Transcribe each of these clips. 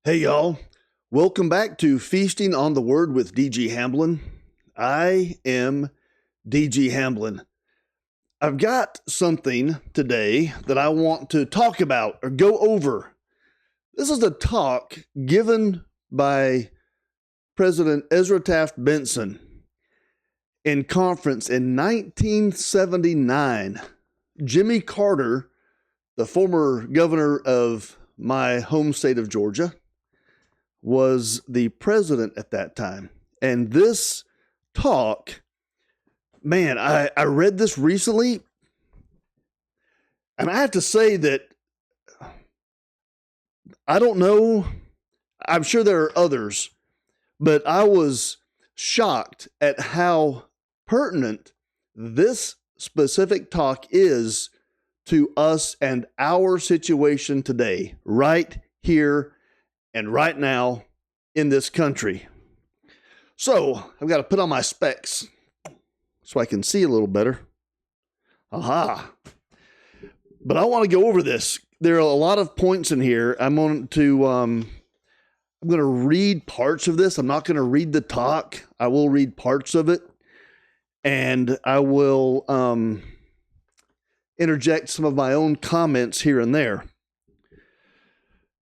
Hey, y'all. Welcome back to Feasting on the Word with D.G. Hamblin. I am D.G. Hamblin. I've got something today that I want to talk about or go over. This is a talk given by President Ezra Taft Benson in conference in 1979. Jimmy Carter, the former governor of my home state of Georgia, was the president at that time. And this talk, man, I read this recently, and I have to say that I don't know, I'm sure there are others, but I was shocked at how pertinent this specific talk is to us and our situation today, right here and right now in this country. So I've got to put on my specs so I can see a little better. Aha. But I want to go over this. There are a lot of points in here. I'm going to read parts of this. I'm not going to read the talk. I will read parts of it, and I will interject some of my own comments here and there.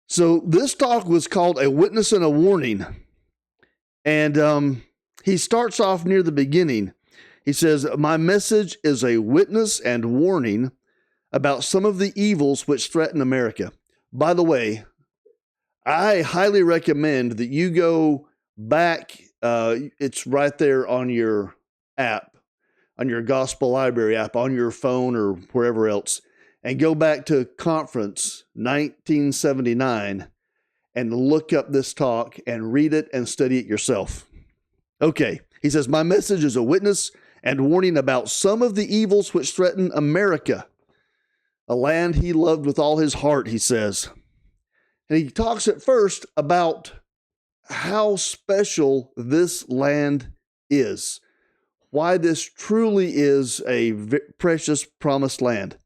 So this talk was called A Witness and a Warning. And he starts off near the beginning. He says, "My message is a witness and warning about some of the evils which threaten America." By the way, I highly recommend that you go back. It's right there on your app, on your Gospel Library app, on your phone or wherever else, and go back to conference 1979 and look up this talk and read it and study it yourself. Okay, he says, "My message is a witness and warning about some of the evils which threaten America, a land he loved with all his heart," he says. And he talks at first about how special this land is, why this truly is a precious promised land.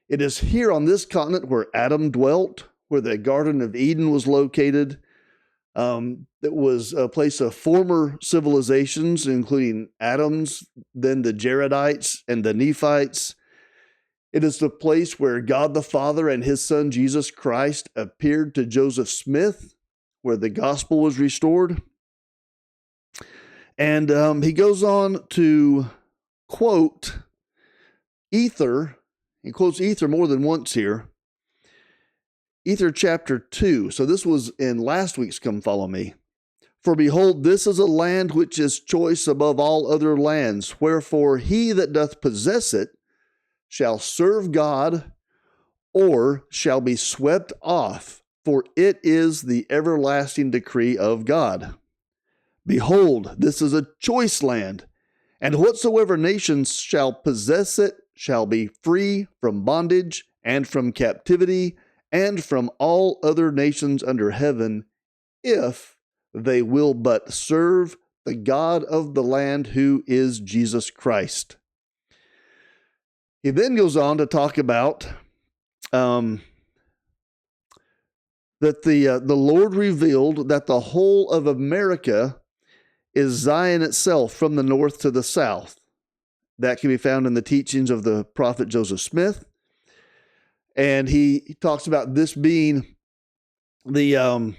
It is here on this continent where Adam dwelt, where the Garden of Eden was located. It was a place of former civilizations, including Adam's, then the Jaredites and the Nephites. It is the place where God the Father and his Son Jesus Christ appeared to Joseph Smith, where the gospel was restored. And he goes on to quote Ether. He quotes Ether more than once here. Ether chapter 2. So this was in last week's Come Follow Me. "For behold, this is a land which is choice above all other lands. Wherefore he that doth possess it shall serve God, or shall be swept off, for it is the everlasting decree of God. Behold, this is a choice land, and whatsoever nations shall possess it shall be free from bondage and from captivity and from all other nations under heaven, if they will but serve the God of the land, who is Jesus Christ." He then goes on to talk about that the Lord revealed that the whole of America is Zion itself from the north to the south. That can be found in the teachings of the prophet Joseph Smith. And he talks about this being the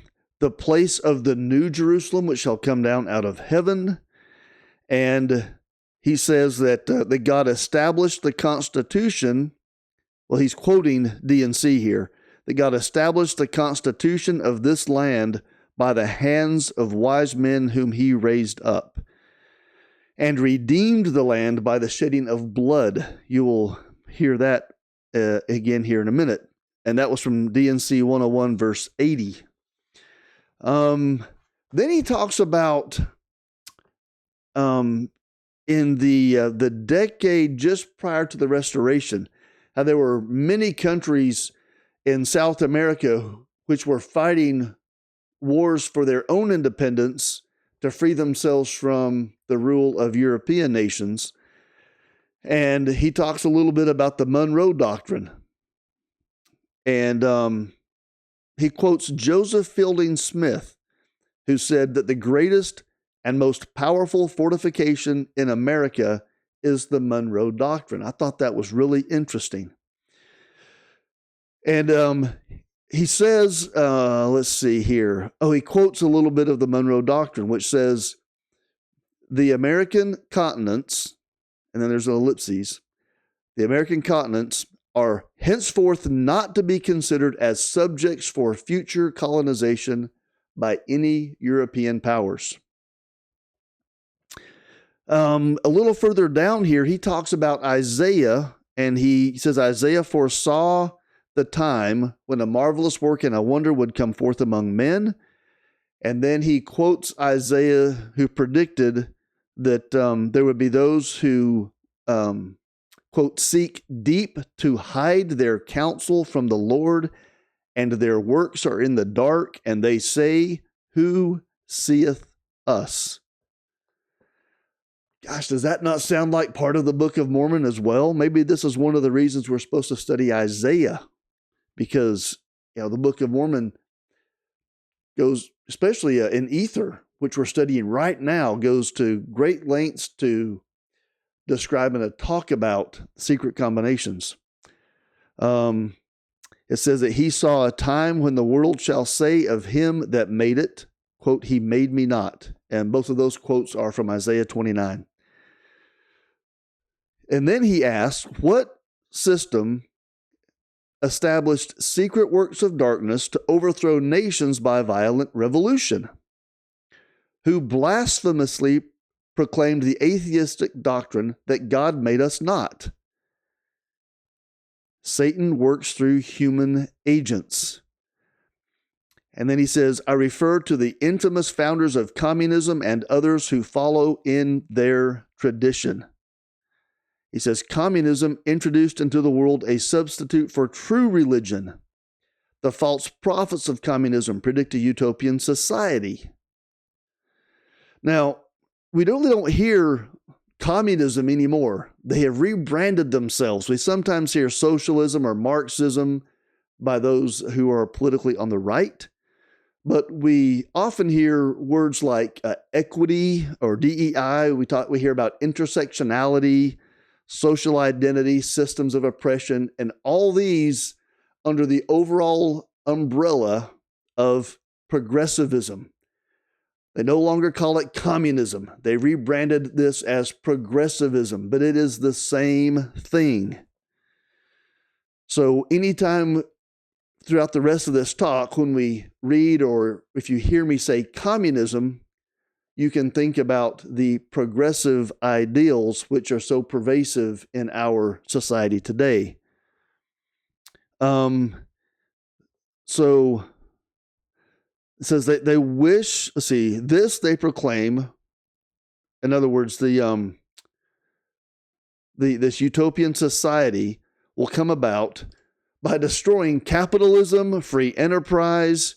place of the new Jerusalem, which shall come down out of heaven. And he says that God established the Constitution. Well, he's quoting D&C here. That God established the Constitution of this land by the hands of wise men whom he raised up, and redeemed the land by the shedding of blood. You will hear that again here in a minute. And that was from D&C 101, verse 80. Then he talks about in the decade just prior to the Restoration, how there were many countries in South America which were fighting wars for their own independence to free themselves from the rule of European nations. And he talks a little bit about the Monroe Doctrine. And he quotes Joseph Fielding Smith, who said that the greatest and most powerful fortification in America is the Monroe Doctrine. I thought that was really interesting. And he says, let's see here. Oh, he quotes a little bit of the Monroe Doctrine, which says, the American continents, and then there's an ellipses, the American continents are henceforth not to be considered as subjects for future colonization by any European powers. A little further down here, he talks about Isaiah, and he says, Isaiah foresaw the time when a marvelous work and a wonder would come forth among men. And then he quotes Isaiah, who predicted that there would be those who, quote, seek deep to hide their counsel from the Lord, and their works are in the dark, and they say, who seeth us? Gosh, does that not sound like part of the Book of Mormon as well? Maybe this is one of the reasons we're supposed to study Isaiah, because the Book of Mormon goes, especially in Ether, which we're studying right now, goes to great lengths to describe and to talk about secret combinations. It says that he saw a time when the world shall say of him that made it, quote, he made me not. And both of those quotes are from Isaiah 29. And then he asks, what system established secret works of darkness to overthrow nations by violent revolution? Who blasphemously proclaimed the atheistic doctrine that God made us not? Satan works through human agents. And then he says, I refer to the infamous founders of communism and others who follow in their tradition. He says, communism introduced into the world a substitute for true religion. The false prophets of communism predict a utopian society. Now, we really don't hear communism anymore. They have rebranded themselves. We sometimes hear socialism or Marxism by those who are politically on the right, but we often hear words like equity or DEI. We hear about intersectionality, social identity, systems of oppression, and all these under the overall umbrella of progressivism. They no longer call it communism. They rebranded this as progressivism, but it is the same thing. So anytime throughout the rest of this talk, when we read or if you hear me say communism, you can think about the progressive ideals which are so pervasive in our society today. So it says that they wish, let's see, this they proclaim, in other words, this utopian society will come about by destroying capitalism, free enterprise,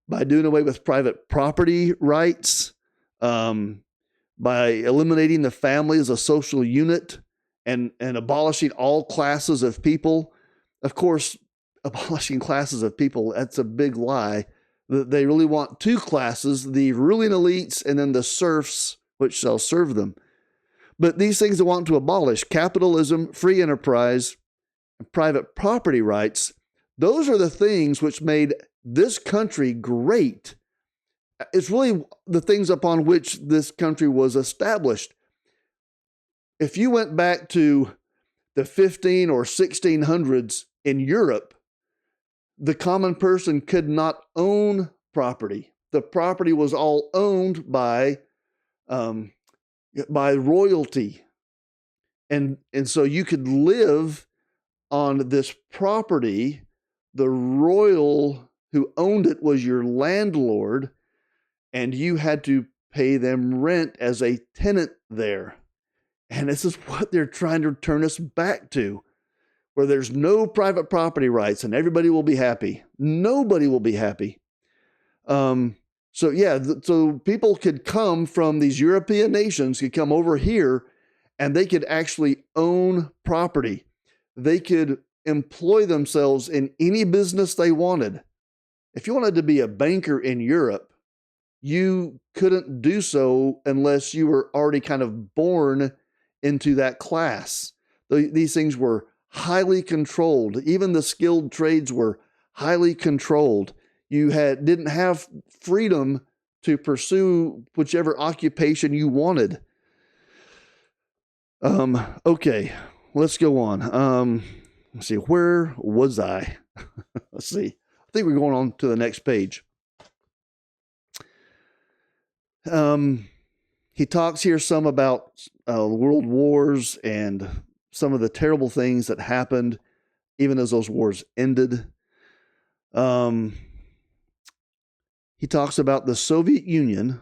by doing away with private property rights, by eliminating the family as a social unit, and abolishing all classes of people. Of course, abolishing classes of people, that's a big lie. They really want two classes, the ruling elites and then the serfs, which shall serve them. But these things they want to abolish, capitalism, free enterprise, and private property rights, those are the things which made this country great. It's really the things upon which this country was established. If you went back to the 15 or 1600s in Europe, the common person could not own property. The property was all owned by royalty. And so you could live on this property. The royal who owned it was your landlord, and you had to pay them rent as a tenant there. And this is what they're trying to turn us back to, where there's no private property rights and everybody will be happy. Nobody will be happy. So people could come from these European nations, could come over here, and they could actually own property. They could employ themselves in any business they wanted. If you wanted to be a banker in Europe, you couldn't do so unless you were already kind of born into that class. These things were highly controlled. Even the skilled trades were highly controlled. You didn't have freedom to pursue whichever occupation you wanted. Okay, let's go on. Let's see, where was I? Let's see. I think we're going on to the next page. He talks here some about world wars and some of the terrible things that happened even as those wars ended. He talks about the Soviet Union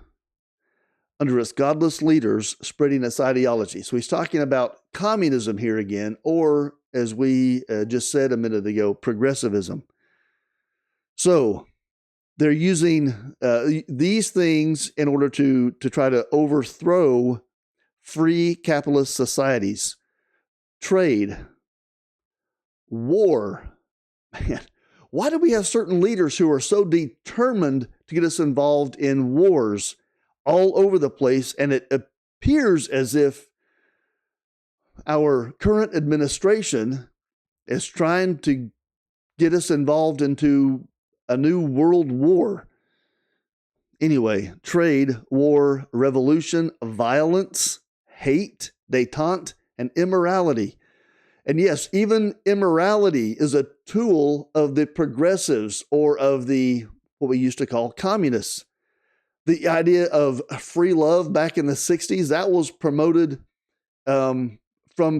under its godless leaders spreading its ideology. So he's talking about communism here again, or as we just said a minute ago, progressivism. So they're using these things in order to try to overthrow free capitalist societies. Trade, war. Man, why do we have certain leaders who are so determined to get us involved in wars all over the place? And it appears as if our current administration is trying to get us involved into a new world war. Anyway, trade, war, revolution, violence, hate, détente, and immorality. And yes, even immorality is a tool of the progressives or of the what we used to call communists. The idea of free love back in the 60s, that was promoted from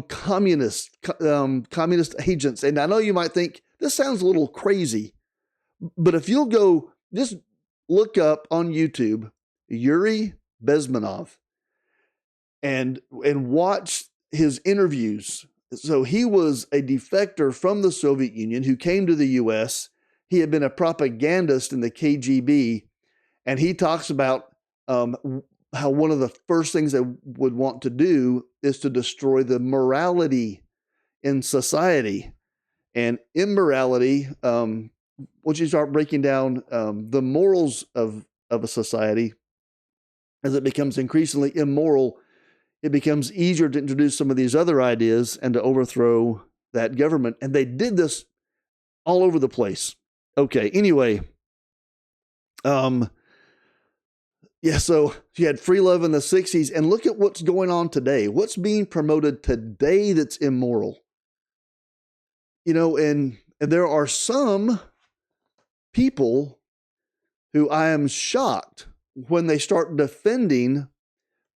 communist agents. And I know you might think, this sounds a little crazy, but if you'll go, just look up on YouTube, Yuri Bezmenov, and watch his interviews. So he was a defector from the Soviet Union who came to the U.S. He had been a propagandist in the KGB, and he talks about how one of the first things they would want to do is to destroy the morality in society. And immorality, once you start breaking down the morals of a society, as it becomes increasingly immoral, it becomes easier to introduce some of these other ideas and to overthrow that government. And they did this all over the place. Okay, anyway. So you had free love in the 60s, and look at what's going on today. What's being promoted today that's immoral? And there are some people who I am shocked when they start defending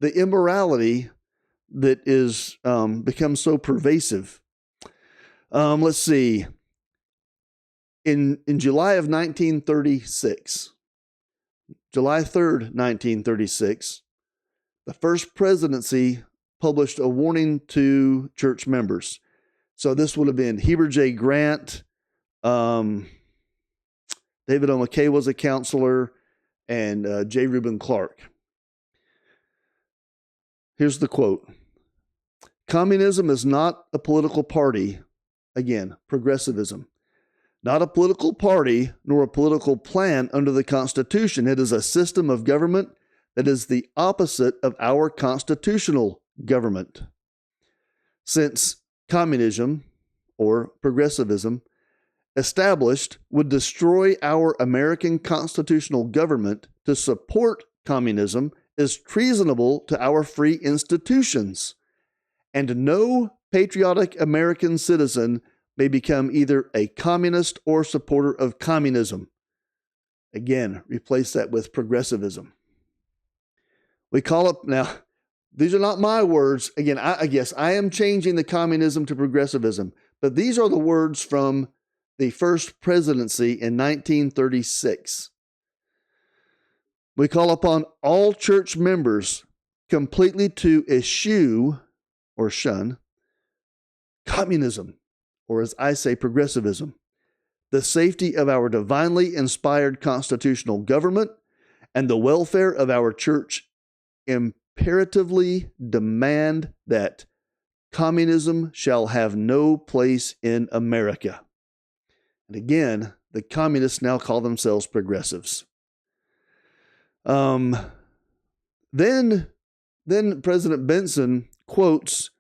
the immorality that is becomes so pervasive. Let's see. In July of 1936, July 3rd, 1936, the first presidency published a warning to church members. So this would have been Heber J. Grant, David O. McKay was a counselor, and J. Reuben Clark. Here's the quote. Communism is not a political party. Again, progressivism. Not a political party, nor a political plan under the Constitution. It is a system of government that is the opposite of our constitutional government. Since communism, or progressivism, established would destroy our American constitutional government, to support communism is treasonable to our free institutions, and no patriotic American citizen may become either a communist or supporter of communism. Again, replace that with progressivism. We call it, now, these are not my words. Again, I guess I am changing the communism to progressivism, but these are the words from the first presidency in 1936. We call upon all church members completely to eschew or shun communism, or as I say, progressivism, the safety of our divinely inspired constitutional government, and the welfare of our church imperatively demand that communism shall have no place in America. And again, The communists now call themselves progressives. Then President Benson quotes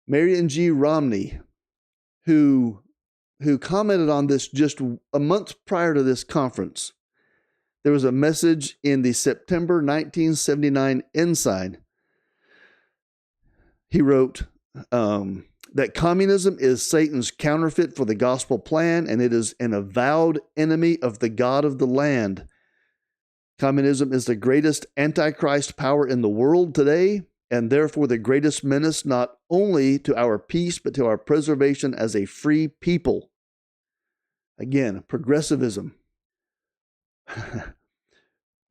Marion G. Romney, who commented on this just a month prior to this conference. There was a message in the September 1979 Ensign. He wrote that communism is Satan's counterfeit for the gospel plan, and it is an avowed enemy of the God of the land. Communism is the greatest antichrist power in the world today, and therefore the greatest menace not only to our peace, but to our preservation as a free people. Again, progressivism.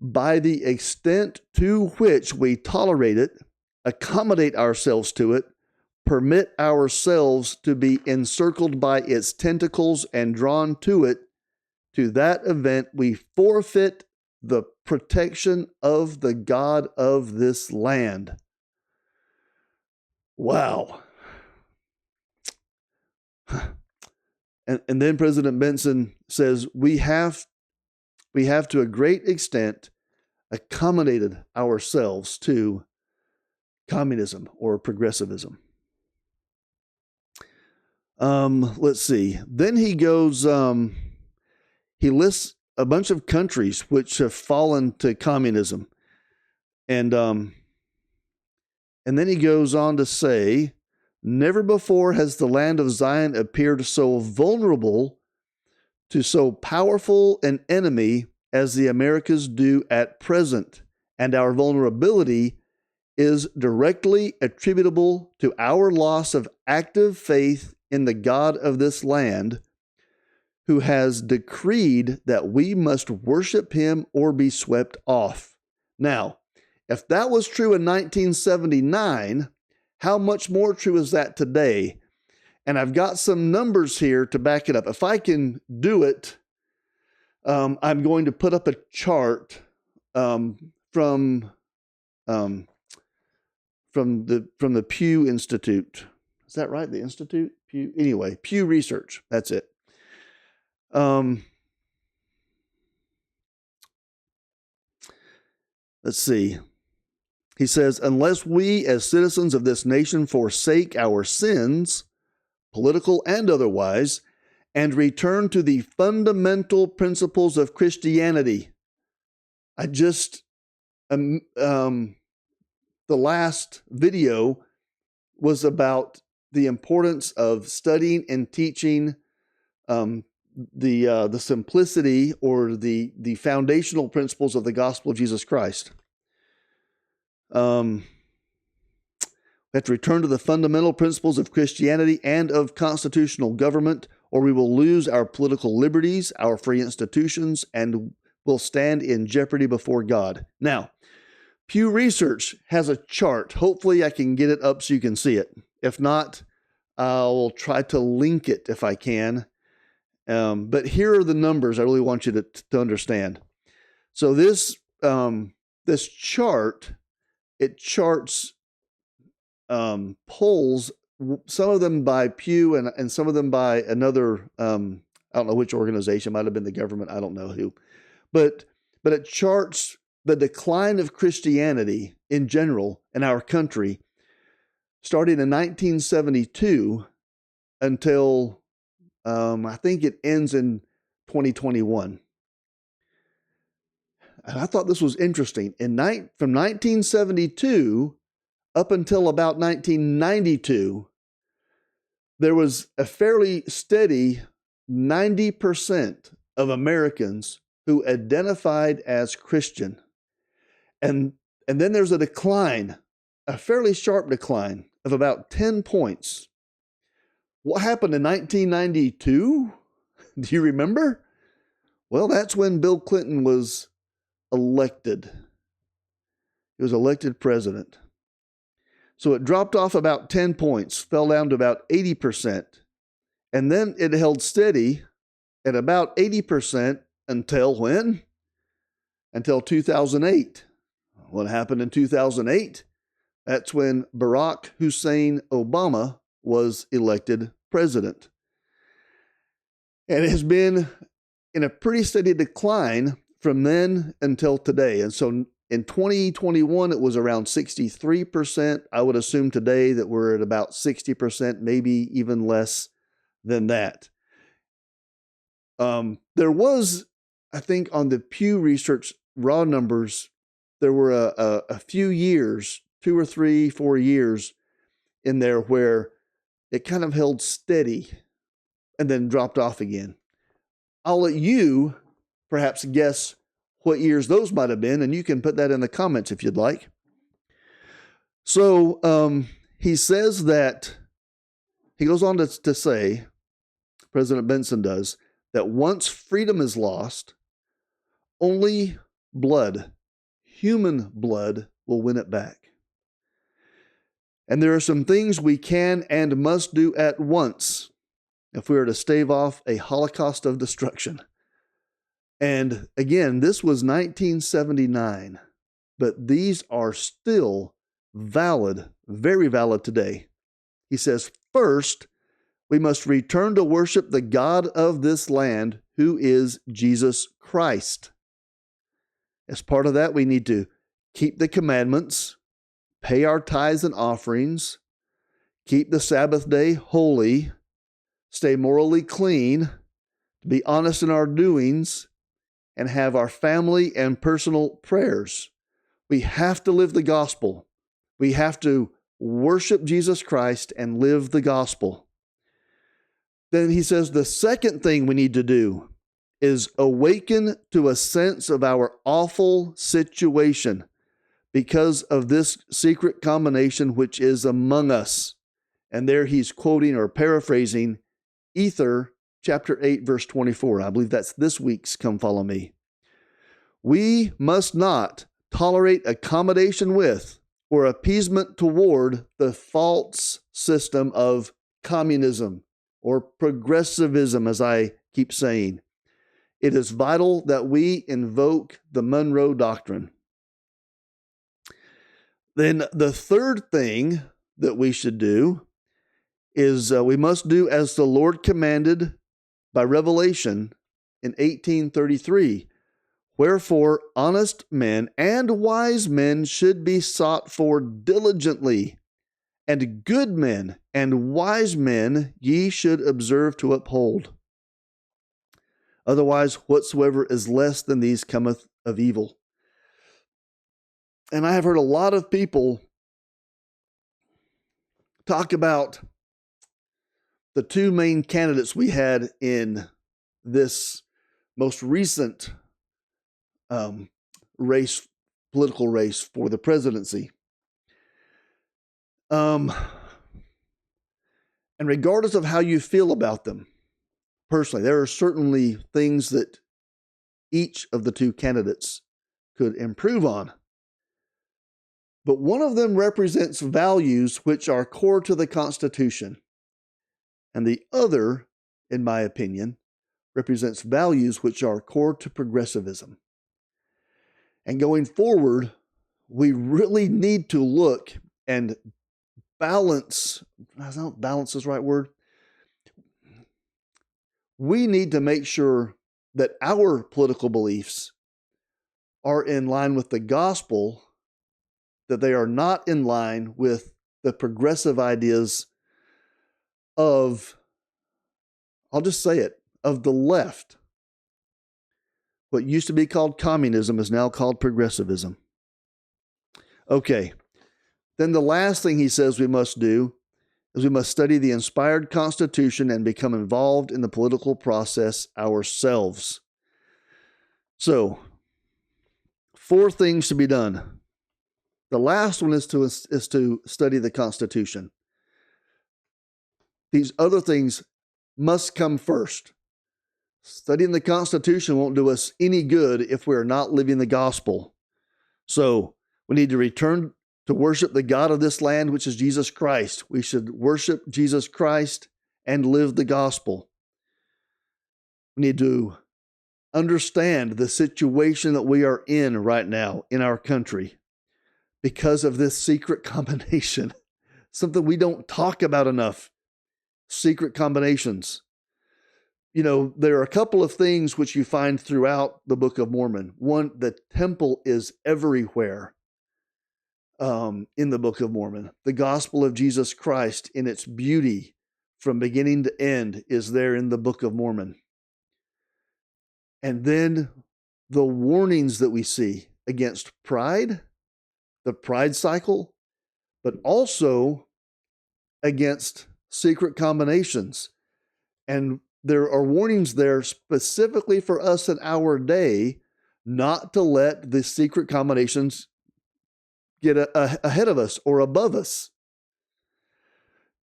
By the extent to which we tolerate it, accommodate ourselves to it, permit ourselves to be encircled by its tentacles and drawn to it, to that event we forfeit the protection of the God of this land. Wow. And then President Benson says, we have to a great extent accommodated ourselves to communism or progressivism. Let's see. Then he goes, he lists a bunch of countries which have fallen to communism. And then he goes on to say, never before has the land of Zion appeared so vulnerable to so powerful an enemy as the Americas do at present, and our vulnerability is directly attributable to our loss of active faith in the God of this land, who has decreed that we must worship him or be swept off. Now, if that was true in 1979, how much more true is that today? And I've got some numbers here to back it up. If I can do it, I'm going to put up a chart from the Pew Institute. Is that right? The Institute? Pew? Anyway, Pew Research. That's it. Let's see. He says, unless we as citizens of this nation forsake our sins, political and otherwise, and return to the fundamental principles of Christianity. The last video was about the importance of studying and teaching the simplicity or the foundational principles of the gospel of Jesus Christ. We have to return to the fundamental principles of Christianity and of constitutional government, or we will lose our political liberties, our free institutions, and will stand in jeopardy before God. Now, Pew Research has a chart. Hopefully I can get it up so you can see it. If not, I'll try to link it if I can. But here are the numbers I really want you to understand. So this chart, it charts polls, some of them by Pew and some of them by another, I don't know which organization, might have been the government, I don't know who. But it charts the decline of Christianity in general in our country, starting in 1972 until I think it ends in 2021. And I thought this was interesting. From 1972 up until about 1992, there was a fairly steady 90% of Americans who identified as Christian. And then there's a decline, a fairly sharp decline of about 10 points. What happened in 1992? Do you remember? Well, that's when Bill Clinton was elected. He was elected president. So it dropped off about 10 points, fell down to about 80%. And then it held steady at about 80% until when? Until 2008. What happened in 2008? That's when Barack Hussein Obama was elected president. And it has been in a pretty steady decline from then until today. And so in 2021, it was around 63%. I would assume today that we're at about 60%, maybe even less than that. There was, I think, on the Pew Research raw numbers, there were a few years, 2 or 3, 4 years in there where it kind of held steady and then dropped off again. I'll let you perhaps guess what years those might have been, and you can put that in the comments if you'd like. So he says that, he goes on to say, President Benson does, that once freedom is lost, only blood, human blood, will win it back. And there are some things we can and must do at once if we are to stave off a holocaust of destruction. And again, this was 1979, but these are still valid, very valid today. He says, first, we must return to worship the God of this land, who is Jesus Christ. As part of that, we need to keep the commandments, pay our tithes and offerings, keep the Sabbath day holy, stay morally clean, be honest in our doings, and have our family and personal prayers. We have to live the gospel. We have to worship Jesus Christ and live the gospel. Then he says the second thing we need to do is awaken to a sense of our awful situation because of this secret combination which is among us. And there he's quoting or paraphrasing Ether chapter 8, verse 24. I believe that's this week's Come Follow Me. We must not tolerate accommodation with or appeasement toward the false system of communism or progressivism, as I keep saying. It is vital that we invoke the Monroe Doctrine. Then the third thing that we should do is we must do as the Lord commanded by revelation in 1833. Wherefore, honest men and wise men should be sought for diligently, and good men and wise men ye should observe to uphold. Otherwise, whatsoever is less than these cometh of evil. And I have heard a lot of people talk about the two main candidates we had in this most recent political race for the presidency. And regardless of how you feel about them, personally, there are certainly things that each of the two candidates could improve on. But one of them represents values which are core to the Constitution. And the other, in my opinion, represents values which are core to progressivism. And going forward, we really need to look and balance, I don't know if balance is the right word. We need to make sure that our political beliefs are in line with the gospel, that they are not in line with the progressive ideas of, I'll just say it, of the left. What used to be called communism is now called progressivism. Okay, then the last thing he says we must do is we must study the inspired Constitution and become involved in the political process ourselves. So, 4 things to be done. The last one is to study the Constitution. These other things must come first. Studying the Constitution won't do us any good if we're not living the gospel. So we need to return to worship the God of this land, which is Jesus Christ. We should worship Jesus Christ and live the gospel. We need to understand the situation that we are in right now in our country because of this secret combination, something we don't talk about enough, secret combinations. there are a couple of things which you find throughout the Book of Mormon. One, the temple is everywhere in the Book of Mormon. The gospel of Jesus Christ in its beauty from beginning to end is there in the Book of Mormon. And then the warnings that we see against pride, the pride cycle, but also against secret combinations. And there are warnings there specifically for us in our day not to let the secret combinations get ahead of us or above us.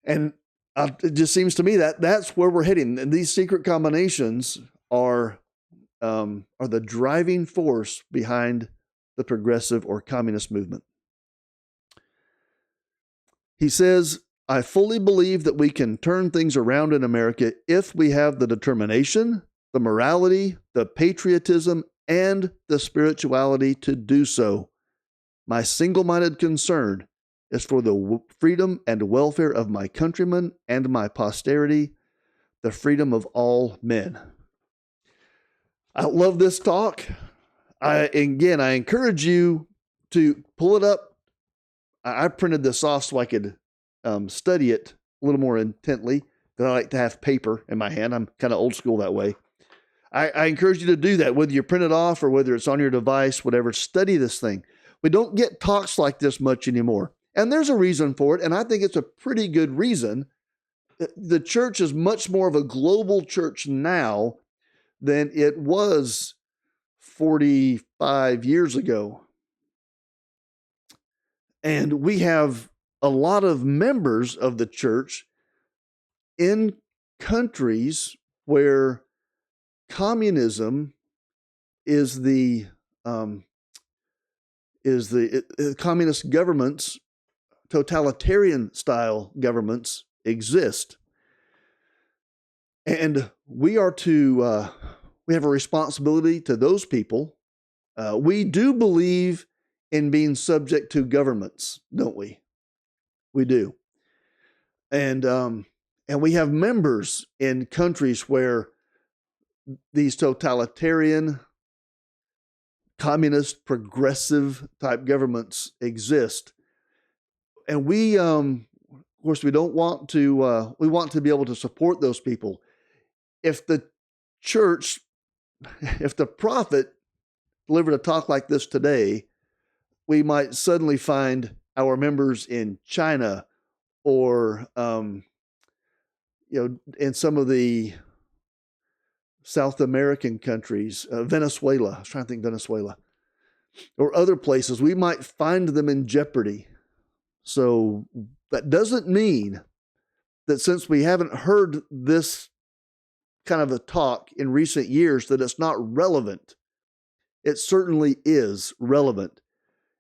And it just seems to me that that's where we're heading. And these secret combinations are the driving force behind the progressive or communist movement. He says, I fully believe that we can turn things around in America if we have the determination, the morality, the patriotism, and the spirituality to do so. My single-minded concern is for the freedom and welfare of my countrymen and my posterity, the freedom of all men. I love this talk. I encourage you to pull it up. I printed this off so I could study it a little more intently, because I like to have paper in my hand. I'm kind of old school that way. I encourage you to do that, whether you print it off or whether it's on your device, whatever. Study this thing. We don't get talks like this much anymore. And there's a reason for it, and I think it's a pretty good reason. The church is much more of a global church now than it was 45 years ago. And we have a lot of members of the church in countries where communism is the communist governments, totalitarian style governments exist. And we are to, we have a responsibility to those people. We do believe in being subject to governments, don't we? We do. And we have members in countries where these totalitarian, communist, progressive type governments exist. And we, of course, we don't want to, we want to be able to support those people. If the church, if the prophet delivered a talk like this today, we might suddenly find our members in China or, in some of the South American countries, Venezuela, I was trying to think Venezuela, or other places, we might find them in jeopardy. So that doesn't mean that since we haven't heard this kind of a talk in recent years that it's not relevant. It certainly is relevant,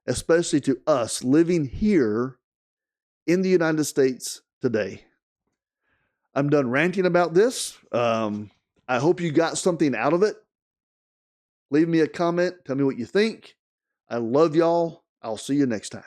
especially to us living here in the United States today. I'm done ranting about this. I hope you got something out of it. Leave me a comment. Tell me what you think. I love y'all. I'll see you next time.